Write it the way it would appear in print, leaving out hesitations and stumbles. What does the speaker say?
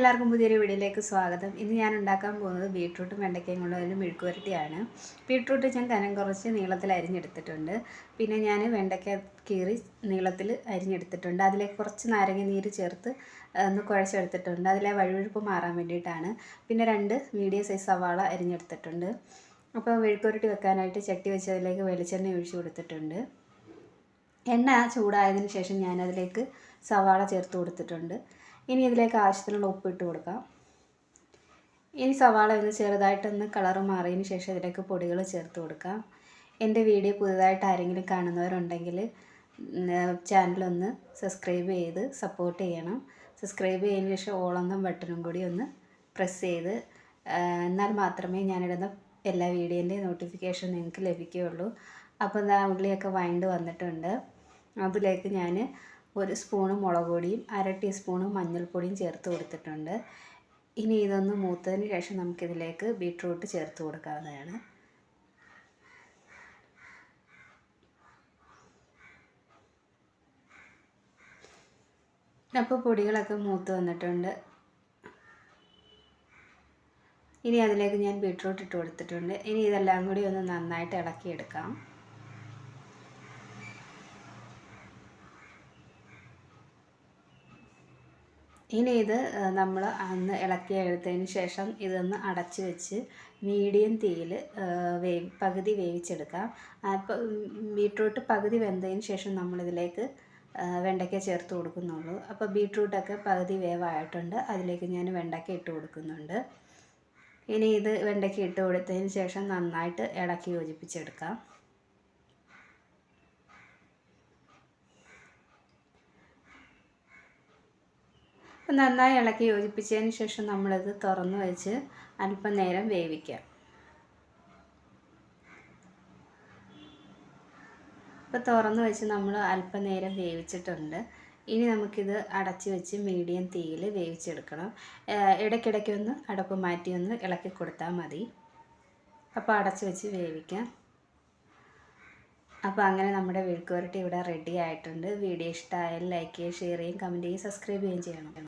എല്ലാവർക്കും പുതിയൊരു വീഡിയോയിലേക്ക് സ്വാഗതം. ഇന്ന് ഞാൻ ഉണ്ടാക്കാൻ പോകുന്നത് ബീട്രൂട്ടും വെണ്ടയ്ക്കയും കൊണ്ടുള്ള ഒരു മെഴുക്ക് പുരട്ടിയാണ്. ബീട്രൂട്ട് ഞാൻ കനം കുറച്ച് നീളത്തിൽ അരിഞ്ഞെടുത്തിട്ടുണ്ട്. പിന്നെ ഞാൻ വെണ്ടയ്ക്ക കീറി നീളത്തിൽ അരിഞ്ഞെടുത്തിട്ടുണ്ട്. അതിലേക്ക് കുറച്ച് നാരങ്ങ നീര് ചേർത്ത് ഒന്ന് കുഴച്ചെടുത്തിട്ടുണ്ട്. അതിലെ വഴുവഴുപ്പ് മാറാൻ വേണ്ടിയിട്ടാണ്. പിന്നെ 2 മീഡിയം സൈസ് സവാള അരിഞ്ഞെടുത്തിട്ടുണ്ട്. അപ്പോൾ മെഴുക്ക് പുരട്ടി വെക്കാനായിട്ട് ചട്ടി വെച്ച് അതിലേക്ക് വെളിച്ചെണ്ണ ഒഴിച്ച് കൊടുത്തിട്ടുണ്ട്. എണ്ണ ചൂടായതിന് ശേഷം ഞാനതിലേക്ക് സവാള ചേർത്ത് കൊടുത്തിട്ടുണ്ട്. ഇനി ഇതിലേക്ക് ആവശ്യത്തിനുള്ള ഉപ്പ് ഇട്ട് കൊടുക്കാം. ഇനി സവാള ഒന്ന് ചെറുതായിട്ടൊന്ന് കളറ് മാറിയതിന് ശേഷം ഇതിലേക്ക് പൊടികൾ ചേർത്ത് കൊടുക്കാം. എൻ്റെ വീഡിയോ പുതുതായിട്ട് ആരെങ്കിലും കാണുന്നവരുണ്ടെങ്കിൽ ചാനലൊന്ന് സബ്സ്ക്രൈബ് ചെയ്ത് സപ്പോർട്ട് ചെയ്യണം. സബ്സ്ക്രൈബ് ചെയ്തതിന് ശേഷം ഓൾ എന്ന ബട്ടണും കൂടി ഒന്ന് പ്രസ് ചെയ്ത് എന്നാൽ മാത്രമേ ഞാനിടുന്ന എല്ലാ വീഡിയോൻ്റെയും നോട്ടിഫിക്കേഷൻ നിങ്ങൾക്ക് ലഭിക്കുകയുള്ളൂ. അപ്പോൾ ഉള്ളിയൊക്കെ വഴണ്ട് വന്നിട്ടുണ്ട്. അതിലേക്ക് ഞാൻ 1 സ്പൂണ് മുളക് പൊടിയും 1/2 ടീസ്പൂണ് മഞ്ഞൾപ്പൊടിയും ചേർത്ത് കൊടുത്തിട്ടുണ്ട്. ഇനി ഇതൊന്ന് മൂത്തതിന് ശേഷം നമുക്കിതിലേക്ക് ബീട്രൂട്ട് ചേർത്ത് കൊടുക്കാവുന്നതാണ്. അപ്പോൾ പൊടികളൊക്കെ മൂത്ത് വന്നിട്ടുണ്ട്. ഇനി അതിലേക്ക് ഞാൻ ബീട്രൂട്ട് ഇട്ട് കൊടുത്തിട്ടുണ്ട്. ഇനി ഇതെല്ലാം കൂടി ഒന്ന് നന്നായിട്ട് ഇളക്കിയെടുക്കാം. ഇനി ഇത് നമ്മൾ ഒന്ന് ഇളക്കി എടുത്തതിന് ശേഷം ഇതൊന്ന് അടച്ച് വെച്ച് മീഡിയം തീയിൽ പകുതി വേവിച്ചെടുക്കാം. അപ്പോൾ ബീട്രൂട്ട് പകുതി വെന്തതിന് ശേഷം നമ്മളിതിലേക്ക് വെണ്ടയ്ക്ക ചേർത്ത് കൊടുക്കുന്നുള്ളൂ. അപ്പോൾ ബീട്രൂട്ടൊക്കെ പകുതി വേവായിട്ടുണ്ട്. അതിലേക്ക് ഞാൻ വെണ്ടയ്ക്ക ഇട്ട് കൊടുക്കുന്നുണ്ട്. ഇനി ഇത് വെണ്ടയ്ക്ക ഇട്ട് കൊടുത്തതിന് ശേഷം നന്നായിട്ട് ഇളക്കി യോജിപ്പിച്ചെടുക്കാം. നന്നായി ഇളക്കി യോജിപ്പിച്ചതിന് ശേഷം നമ്മളത് തുറന്ന് വെച്ച് അല്പം നേരം വേവിക്കാം. ഇപ്പോൾ തുറന്ന് വെച്ച് നമ്മൾ അല്പം നേരം വേവിച്ചിട്ടുണ്ട്. ഇനി നമുക്കിത് അടച്ച് വെച്ച് മീഡിയം തീയിൽ വേവിച്ചെടുക്കണം. ഇടയ്ക്കിടയ്ക്കൊന്ന് അടപ്പ് മാറ്റി ഒന്ന് ഇളക്കി കൊടുത്താൽ മതി. അപ്പോൾ അടച്ച് വെച്ച് വേവിക്കാം. അപ്പോൾ അങ്ങനെ നമ്മുടെ മെഴുക്ക് പുരട്ടി ഇവിടെ റെഡി ആയിട്ടുണ്ട്. വീഡിയോ ഇഷ്ടമായാൽ ലൈക്ക് ചെയ്യുകയും ഷെയർ ചെയ്യുകയും കമൻറ്റ് ചെയ്യുകയും സബ്സ്ക്രൈബ് ചെയ്യുകയും ചെയ്യണം.